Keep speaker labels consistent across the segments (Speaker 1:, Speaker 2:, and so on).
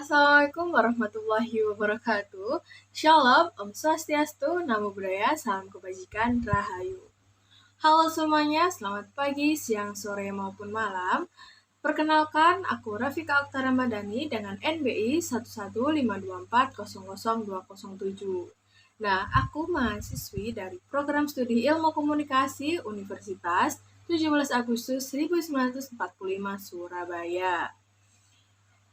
Speaker 1: Assalamualaikum warahmatullahi wabarakatuh. Shalom, Om Swastiastu, Namo Buddhaya, Salam Kebajikan, Rahayu. Halo semuanya, selamat pagi, siang, sore, maupun malam. Perkenalkan, aku Rafika Oktara Madani dengan NBI 11524000207. Nah, aku mahasiswi dari Program Studi Ilmu Komunikasi Universitas 17 Agustus 1945 Surabaya.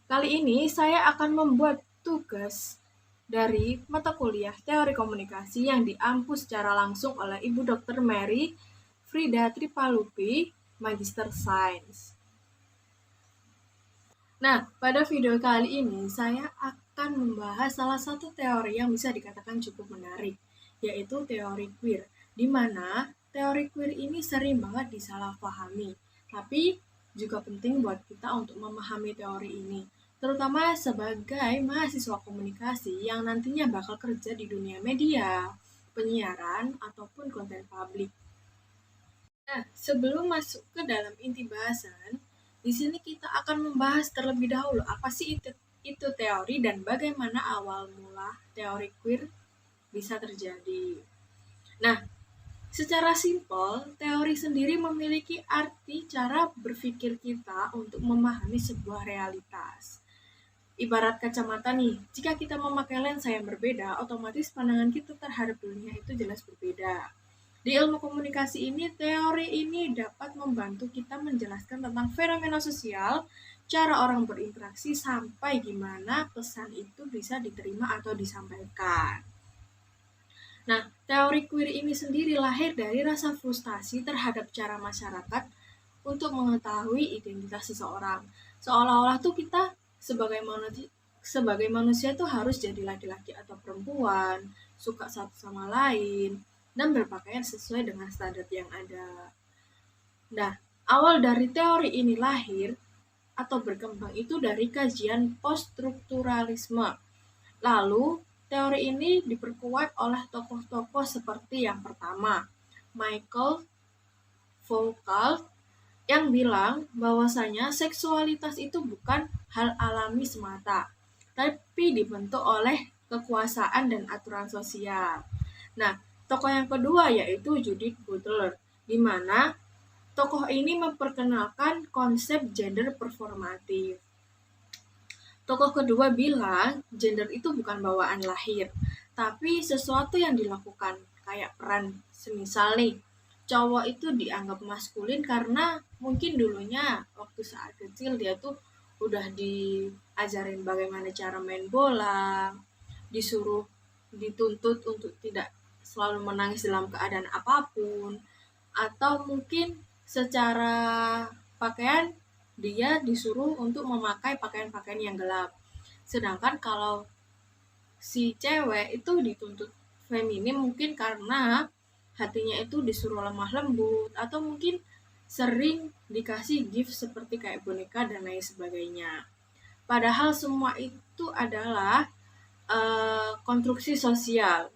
Speaker 1: Kali ini saya akan membuat tugas dari mata kuliah Teori Komunikasi yang diampu secara langsung oleh Ibu Dr. Mary Frida Tripalupi, Magister Sains. Nah, pada video kali ini saya akan membahas salah satu teori yang bisa dikatakan cukup menarik, yaitu teori queer, di mana teori queer ini sering banget disalahpahami, tapi juga penting buat kita untuk memahami teori ini, terutama sebagai mahasiswa komunikasi yang nantinya bakal kerja di dunia media, penyiaran, ataupun konten publik. Nah, sebelum masuk ke dalam inti bahasan, di sini kita akan membahas terlebih dahulu apa sih itu teori dan bagaimana awal mula teori queer bisa terjadi. Nah, secara simpel, teori sendiri memiliki arti cara berpikir kita untuk memahami sebuah realitas. Ibarat kacamata nih, jika kita memakai lensa yang berbeda, otomatis pandangan kita terhadap dunia itu jelas berbeda. Di ilmu komunikasi ini, teori ini dapat membantu kita menjelaskan tentang fenomena sosial, cara orang berinteraksi, sampai gimana pesan itu bisa diterima atau disampaikan. Nah, teori queer ini sendiri lahir dari rasa frustasi terhadap cara masyarakat untuk mengetahui identitas seseorang. Seolah-olah tuh kita sebagai manusia tuh harus jadi laki-laki atau perempuan, suka satu sama lain, dan berpakaian sesuai dengan standar yang ada. Nah, awal dari teori ini lahir atau berkembang itu dari kajian poststrukturalisme. Lalu, teori ini diperkuat oleh tokoh-tokoh seperti yang pertama, Michael Foucault, yang bilang bahwasanya seksualitas itu bukan hal alami semata, tapi dibentuk oleh kekuasaan dan aturan sosial. Nah, tokoh yang kedua yaitu Judith Butler, di mana tokoh ini memperkenalkan konsep gender performatif. Tokoh kedua bilang gender itu bukan bawaan lahir, tapi sesuatu yang dilakukan, kayak peran. Semisal nih, cowok itu dianggap maskulin karena mungkin dulunya waktu saat kecil dia tuh udah diajarin bagaimana cara main bola, disuruh dituntut untuk tidak selalu menangis dalam keadaan apapun, atau mungkin secara pakaian dia disuruh untuk memakai pakaian-pakaian yang gelap. Sedangkan kalau si cewek itu dituntut feminim mungkin karena hatinya itu disuruh lemah lembut, atau mungkin sering dikasih gift seperti kayak boneka dan lain sebagainya. Padahal semua itu adalah konstruksi sosial.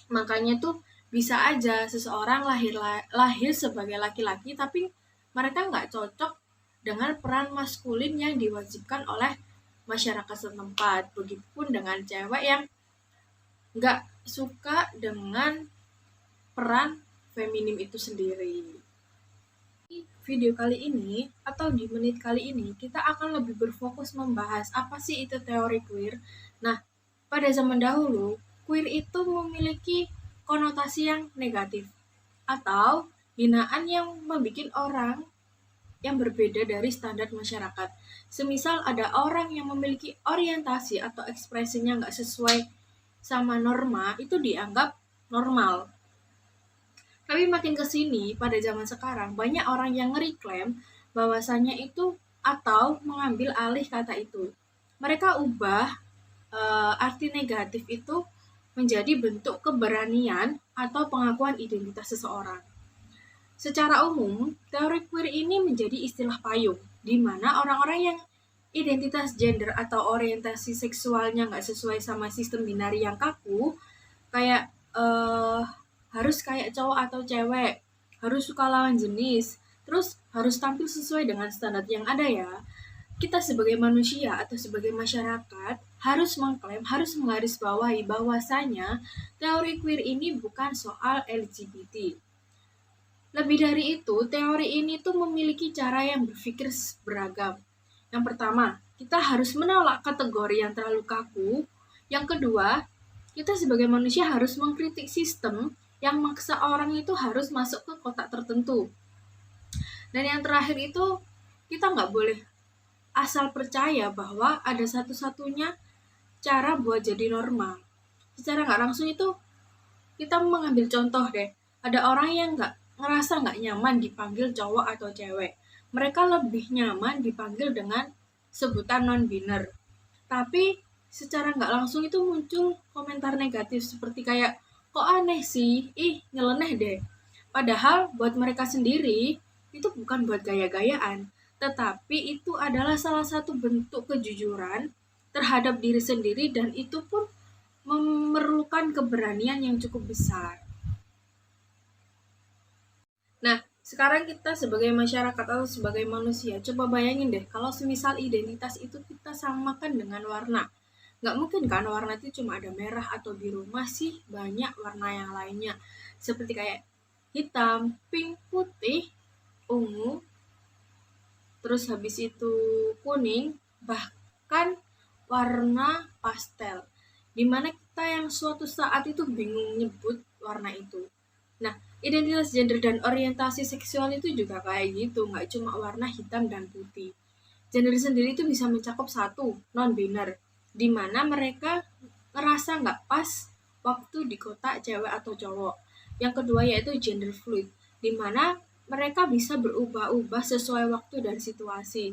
Speaker 1: Makanya tuh bisa aja seseorang lahir sebagai laki-laki tapi mereka nggak cocok dengan peran maskulin yang diwajibkan oleh masyarakat setempat. Begitupun dengan cewek yang nggak suka dengan peran feminim itu sendiri. Di video kali ini atau di menit kali ini kita akan lebih berfokus membahas apa sih itu teori queer. Nah, pada zaman dahulu queer itu memiliki konotasi yang negatif atau hinaan yang membuat orang yang berbeda dari standar masyarakat. Semisal ada orang yang memiliki orientasi atau ekspresinya nggak sesuai sama norma, itu dianggap normal. Tapi makin kesini, pada zaman sekarang, banyak orang yang ngereklaim bahwasannya itu atau mengambil alih kata itu. Mereka ubah arti negatif itu menjadi bentuk keberanian atau pengakuan identitas seseorang. Secara umum, teori queer ini menjadi istilah payung, di mana orang-orang yang identitas gender atau orientasi seksualnya nggak sesuai sama sistem binari yang kaku, kayak harus kayak cowok atau cewek, harus suka lawan jenis, terus harus tampil sesuai dengan standar yang ada ya. kita sebagai manusia atau sebagai masyarakat harus mengklaim, harus menggarisbawahi bahwasanya teori queer ini bukan soal LGBT. Lebih dari itu, teori ini tuh memiliki cara yang berpikir beragam. Yang pertama, kita harus menolak kategori yang terlalu kaku. Yang kedua, kita sebagai manusia harus mengkritik sistem yang maksa orang itu harus masuk ke kotak tertentu. Dan yang terakhir itu, kita nggak boleh asal percaya bahwa ada satu-satunya cara buat jadi normal. Secara nggak langsung itu, kita mengambil contoh deh. Ada orang yang ngerasa nggak nyaman dipanggil cowok atau cewek. Mereka lebih nyaman dipanggil dengan sebutan non-biner. Tapi secara nggak langsung itu muncul komentar negatif seperti kayak, kok aneh sih, ih nyeleneh deh. Padahal buat mereka sendiri itu bukan buat gaya-gayaan, tetapi itu adalah salah satu bentuk kejujuran terhadap diri sendiri dan itu pun memerlukan keberanian yang cukup besar. Nah, sekarang kita sebagai masyarakat atau sebagai manusia, coba bayangin deh, kalau semisal identitas itu kita samakan dengan warna. Nggak mungkin kan warna itu cuma ada merah atau biru, masih banyak warna yang lainnya. Seperti kayak hitam, pink, putih, ungu, terus habis itu kuning, bahkan warna pastel. Dimana kita yang suatu saat itu bingung nyebut warna itu. Nah, identitas gender dan orientasi seksual itu juga kayak gitu, nggak cuma warna hitam dan putih. Gender sendiri itu bisa mencakup satu, non-biner, di mana mereka ngerasa nggak pas waktu di kotak cewek atau cowok. Yang kedua yaitu gender fluid, di mana mereka bisa berubah-ubah sesuai waktu dan situasi.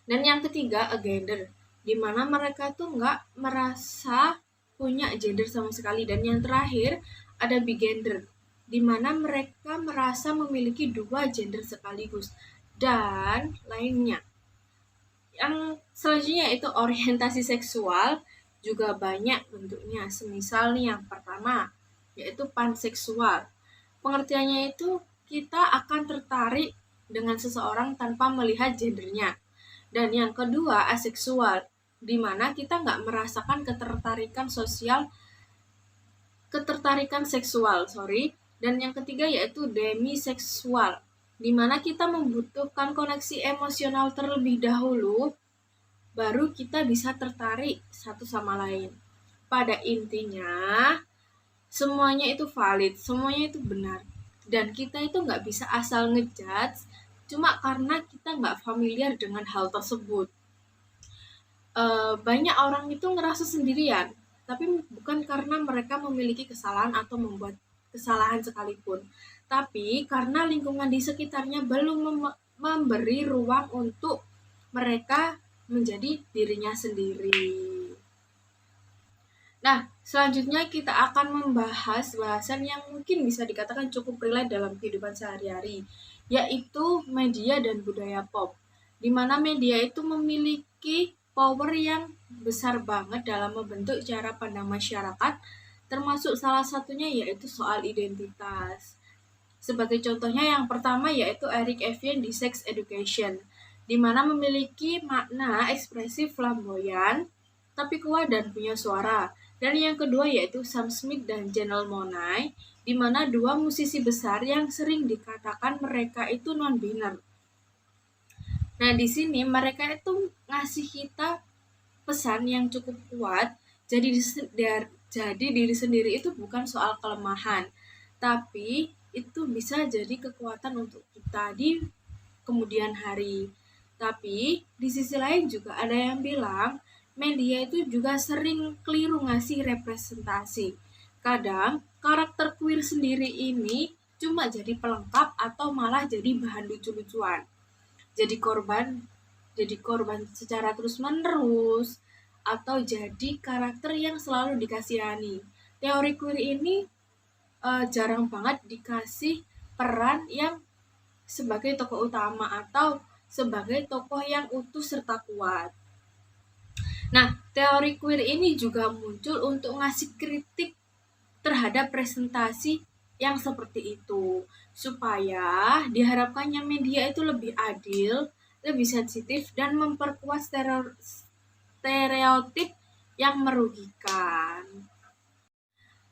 Speaker 1: Dan yang ketiga, agender, di mana mereka tuh nggak merasa punya gender sama sekali. Dan yang terakhir, ada bigender, di mana mereka merasa memiliki dua gender sekaligus. Dan lainnya. Yang selanjutnya itu orientasi seksual, juga banyak bentuknya. Semisal nih yang pertama, yaitu panseksual. Pengertiannya itu kita akan tertarik dengan seseorang tanpa melihat gendernya. Dan yang kedua, aseksual, di mana kita nggak merasakan ketertarikan seksual, Dan yang ketiga yaitu demiseksual, di mana kita membutuhkan koneksi emosional terlebih dahulu, baru kita bisa tertarik satu sama lain. Pada intinya, semuanya itu valid, semuanya itu benar. Dan kita itu nggak bisa asal ngejudge cuma karena kita nggak familiar dengan hal tersebut. Banyak orang itu ngerasa sendirian, tapi bukan karena mereka memiliki kesalahan atau membuat kesalahan sekalipun, tapi karena lingkungan di sekitarnya belum memberi ruang untuk mereka menjadi dirinya sendiri. Nah, selanjutnya kita akan membahas bahasan yang mungkin bisa dikatakan cukup relate dalam kehidupan sehari-hari, yaitu media dan budaya pop, di mana media itu memiliki power yang besar banget dalam membentuk cara pandang masyarakat, termasuk salah satunya yaitu soal identitas. Sebagai contohnya yang pertama yaitu Eric Evian di Sex Education, di mana memiliki makna ekspresif flamboyan, tapi kuat dan punya suara. Dan yang kedua yaitu Sam Smith dan Janelle Monáe, di mana dua musisi besar yang sering dikatakan mereka itu non-biner. Nah, di sini mereka itu ngasih kita pesan yang cukup kuat, jadi diri sendiri itu bukan soal kelemahan, tapi itu bisa jadi kekuatan untuk kita di kemudian hari. Tapi di sisi lain juga ada yang bilang media itu juga sering keliru ngasih representasi. Kadang karakter queer sendiri ini cuma jadi pelengkap atau malah jadi bahan lucu-lucuan. Jadi korban secara terus-menerus atau jadi karakter yang selalu dikasihani. Teori queer ini jarang banget dikasih peran yang sebagai tokoh utama atau sebagai tokoh yang utuh serta kuat. Nah, teori queer ini juga muncul untuk ngasih kritik terhadap presentasi yang seperti itu, supaya diharapkannya media itu lebih adil, lebih sensitif, dan memperkuat stereotip yang merugikan.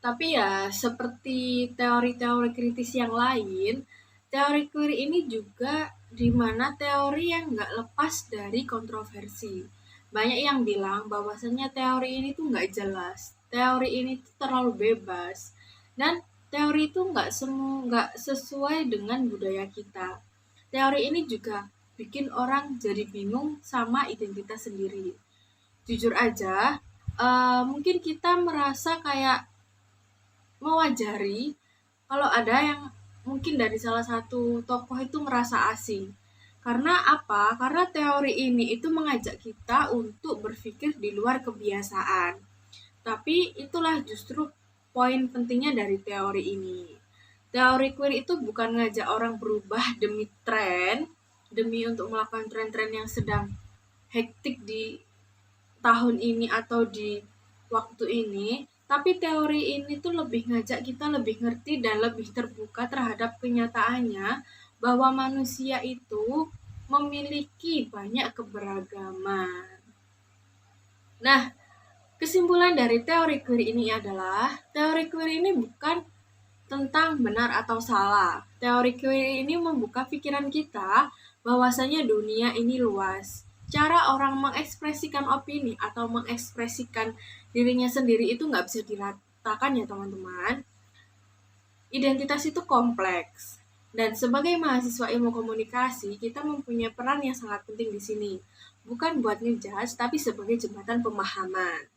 Speaker 1: Tapi ya, seperti teori-teori kritis yang lain, teori queer ini juga di mana teori yang nggak lepas dari kontroversi. Banyak yang bilang bahwasannya teori ini tuh nggak jelas, teori ini tuh terlalu bebas, dan teori itu nggak sesuai dengan budaya kita. Teori ini juga bikin orang jadi bingung sama identitas sendiri. Jujur aja, mungkin kita merasa kayak mewajari kalau ada yang mungkin dari salah satu tokoh itu merasa asing. Karena apa? Karena teori ini itu mengajak kita untuk berpikir di luar kebiasaan. Tapi itulah justru poin pentingnya dari teori ini. Teori queer itu bukan ngajak orang berubah demi tren, demi untuk melakukan tren-tren yang sedang hektik di tahun ini atau di waktu ini, tapi teori ini tuh lebih ngajak kita lebih ngerti dan lebih terbuka terhadap kenyataannya bahwa manusia itu memiliki banyak keberagaman. Nah, kesimpulan dari teori queer ini adalah teori queer ini bukan tentang benar atau salah. Teori queer ini membuka pikiran kita bahwasanya dunia ini luas. Cara orang mengekspresikan opini atau mengekspresikan dirinya sendiri itu nggak bisa diratakan ya teman-teman. Identitas itu kompleks. Dan sebagai mahasiswa ilmu komunikasi, kita mempunyai peran yang sangat penting di sini. Bukan buat ngejudge, tapi sebagai jembatan pemahaman.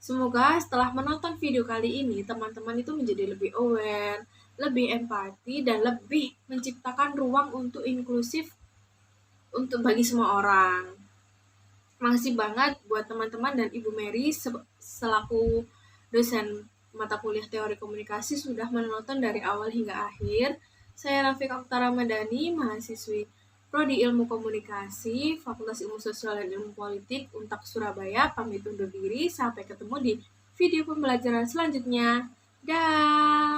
Speaker 1: Semoga setelah menonton video kali ini, teman-teman itu menjadi lebih aware, lebih empati, dan lebih menciptakan ruang untuk inklusif untuk bagi semua orang. Makasih banget buat teman-teman dan Ibu Mary selaku dosen mata kuliah teori komunikasi sudah menonton dari awal hingga akhir. Saya Rafiq Okta Ramadhani, mahasiswi Prodi Ilmu Komunikasi, Fakultas Ilmu Sosial dan Ilmu Politik, Untak Surabaya, pamit undur diri. Sampai ketemu di video pembelajaran selanjutnya. Dah.